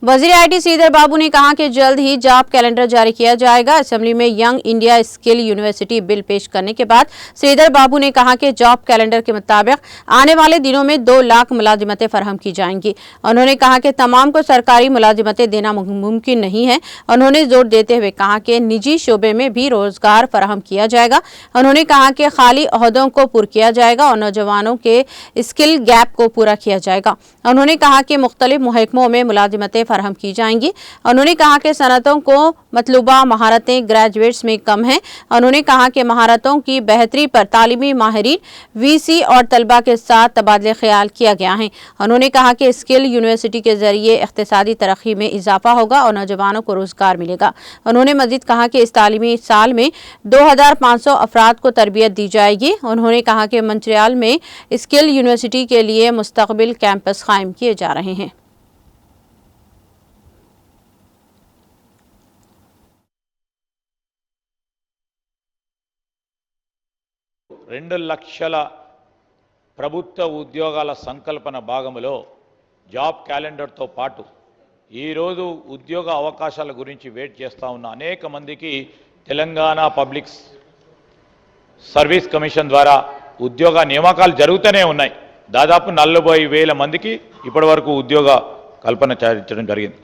वजीर आईटी श्रीधर बाबू ने कहा कि जल्द ही जॉब कैलेंडर जारी किया जाएगा। असेंबली में young India skill university bill पेश करने के बाद श्रीधर बाबू ने कहा कि जॉब कैलेंडर के मुताबिक आने वाले दिनों में 2 लाख मुलाजिमतें फराहम की जाएंगी। उन्होंने कहा कि तमाम को सरकारी मुलाजिमतें देना मुमकिन नहीं है। उन्होंने जोर देते हुए कहा कि निजी शोबे में भी रोजगार फराहम किया जाएगा। उन्होंने कहा कि खाली ओहदों को पुर किया जाएगा और नौजवानों के स्किल गैप को पूरा किया जाएगा। उन्होंने कहा कि मुख्तलिफ महकमों में मुलाजिमतें फराहम की जाएंगी। उन्होंने कहा कि सनतों को मतलूबा महारतें ग्रेजुएट्स में कम हैं। उन्होंने कहा कि महारतों की बेहतरी पर तालीमी माहिरीन, वीसी और तलबा के साथ तबादले ख्याल किया गया है। उन्होंने कहा कि स्किल यूनिवर्सिटी के जरिए इख्तिसादी तरक्की में इजाफा होगा और नौजवानों को रोजगार मिलेगा। उन्होंने मजीद कहा कि इस तालीमी साल में 2500 अफराद को तरबियत दी जाएगी। उन्होंने कहा कि मंचरियाल में स्किल यूनिवर्सिटी के लिए मुस्तकबिल कैंपस कायम किए जा रहे हैं। 2 లక్షల ప్రభుత్వ ఉద్యోగాల సంకల్పన భాగంలో జాబ్ క్యాలెండర్తో పాటు ఈరోజు ఉద్యోగ అవకాశాల గురించి వెయిట్ చేస్తూ ఉన్న అనేక మందికి తెలంగాణ పబ్లిక్ సర్వీస్ కమిషన్ ద్వారా ఉద్యోగ నియామకాలు జరుగుతూనే ఉన్నాయి. దాదాపు 40,000 మందికి ఇప్పటివరకు ఉద్యోగ కల్పన చేయడం జరిగింది.